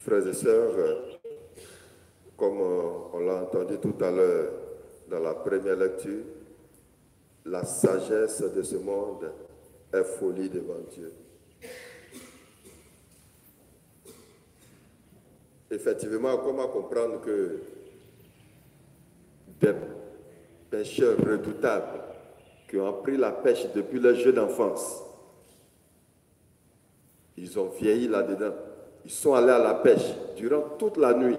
Frères et sœurs, comme on l'a entendu tout à l'heure dans la première lecture, la sagesse de ce monde est folie devant Dieu. Effectivement, comment comprendre que des pêcheurs redoutables qui ont appris la pêche depuis leur jeune enfance, ils ont vieilli là-dedans, ils sont allés à la pêche durant toute la nuit,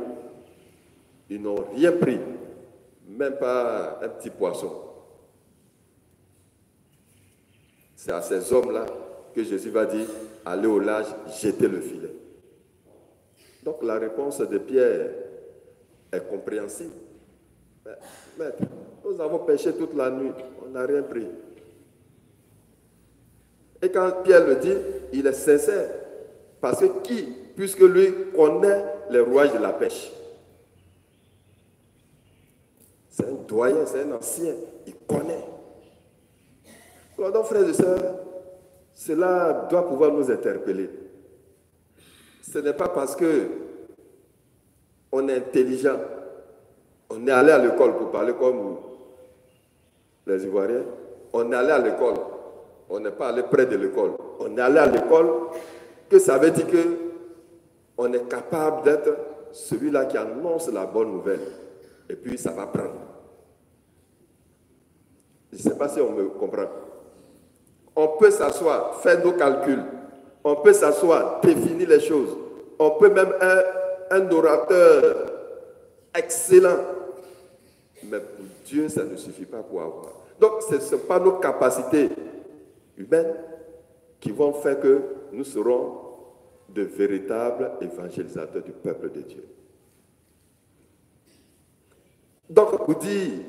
ils n'ont rien pris, même pas un petit poisson. C'est à ces hommes-là que Jésus va dire, allez au large, jetez le filet. Donc la réponse de Pierre est compréhensible. Maître, nous avons pêché toute la nuit, on n'a rien pris. Et quand Pierre le dit, il est sincère. Parce que puisque lui connaît les rouages de la pêche. C'est un doyen, c'est un ancien, il connaît. Alors donc, frères et sœurs, cela doit pouvoir nous interpeller. Ce n'est pas parce que on est intelligent, on est allé à l'école pour parler comme les Ivoiriens, on est allé à l'école, on n'est pas allé près de l'école, on est allé à l'école, que ça veut dire qu'on est capable d'être celui-là qui annonce la bonne nouvelle. Et puis ça va prendre. Je ne sais pas si on me comprend. On peut s'asseoir, faire nos calculs, on peut s'asseoir, définir les choses, on peut même être un orateur excellent. Mais pour Dieu, ça ne suffit pas pour avoir. Donc, ce ne sont pas nos capacités humaines qui vont faire que nous serons de véritables évangélisateurs du peuple de Dieu. Donc, pour dire,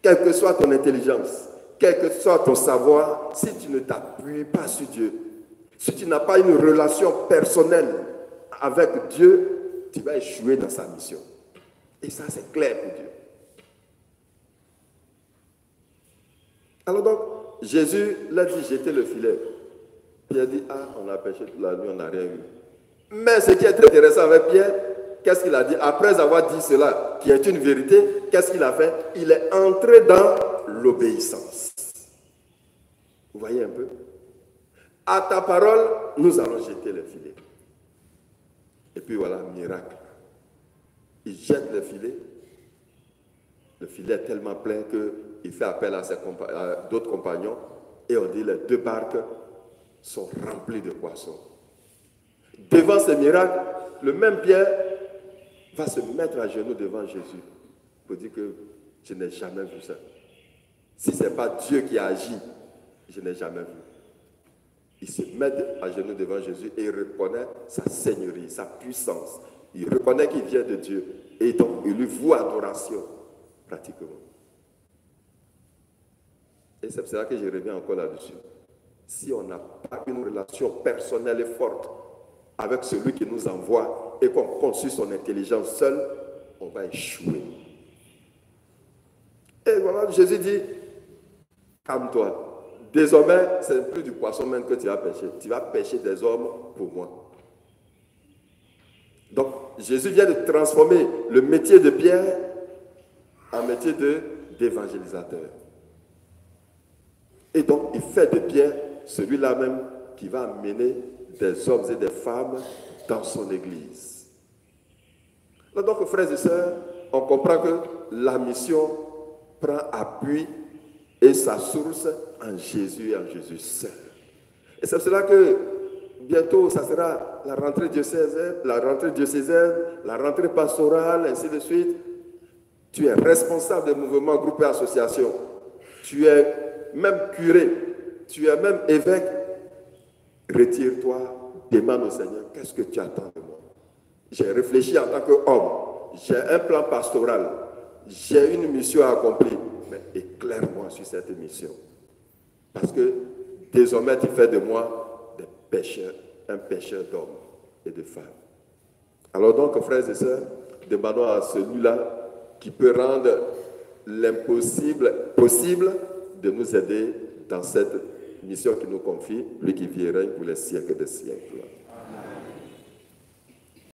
quelle que soit ton intelligence, quel que soit ton savoir, si tu ne t'appuies pas sur Dieu, si tu n'as pas une relation personnelle avec Dieu, tu vas échouer dans sa mission. Et ça, c'est clair pour Dieu. Alors donc, Jésus l'a dit, jetez le filet. Pierre dit, on a pêché toute la nuit, on n'a rien eu. Mais ce qui est intéressant avec Pierre, qu'est-ce qu'il a dit? Après avoir dit cela, qui est une vérité, qu'est-ce qu'il a fait? Il est entré dans l'obéissance. Vous voyez un peu? À ta parole, nous allons jeter le filet. Et puis voilà, miracle. Il jette le filet. Le filet est tellement plein qu'il fait appel à d'autres compagnons. Et on dit, les 2 barques sont remplies de poissons. Devant ce miracle, le même Pierre va se mettre à genoux devant Jésus pour dire que je n'ai jamais vu ça. Si ce n'est pas Dieu qui a agi, je n'ai jamais vu. Il se met à genoux devant Jésus et il reconnaît sa seigneurie, sa puissance. Il reconnaît qu'il vient de Dieu. Et donc, il lui voue adoration, pratiquement. Et c'est pour cela que je reviens encore là-dessus. Si on n'a pas une relation personnelle et forte avec celui qui nous envoie et qu'on conçut son intelligence seul, on va échouer. Et voilà, Jésus dit, calme-toi. Désormais, ce n'est plus du poisson même que tu vas pêcher. Tu vas pêcher des hommes pour moi. Donc, Jésus vient de transformer le métier de Pierre en métier d'évangélisateur. Et donc, il fait de Pierre celui-là même qui va amener des hommes et des femmes dans son église. Donc, frères et sœurs, on comprend que la mission prend appui et sa source en Jésus et en Jésus seul. Et c'est pour cela que bientôt, ça sera la rentrée diocésaine, la rentrée pastorale, ainsi de suite. Tu es responsable des mouvements, groupes et associations. Tu es même curé, tu es même évêque. Retire-toi, demande au Seigneur, qu'est-ce que tu attends de moi? J'ai réfléchi en tant qu'homme, j'ai un plan pastoral, j'ai une mission à accomplir, mais éclaire-moi sur cette mission. Parce que désormais, tu fais de moi des pécheurs, un pécheur d'hommes et de femmes. Alors donc, frères et sœurs, demandons à celui-là qui peut rendre l'impossible possible de nous aider dans cette mission qui nous confie, lui qui vit et règne pour les siècles des siècles.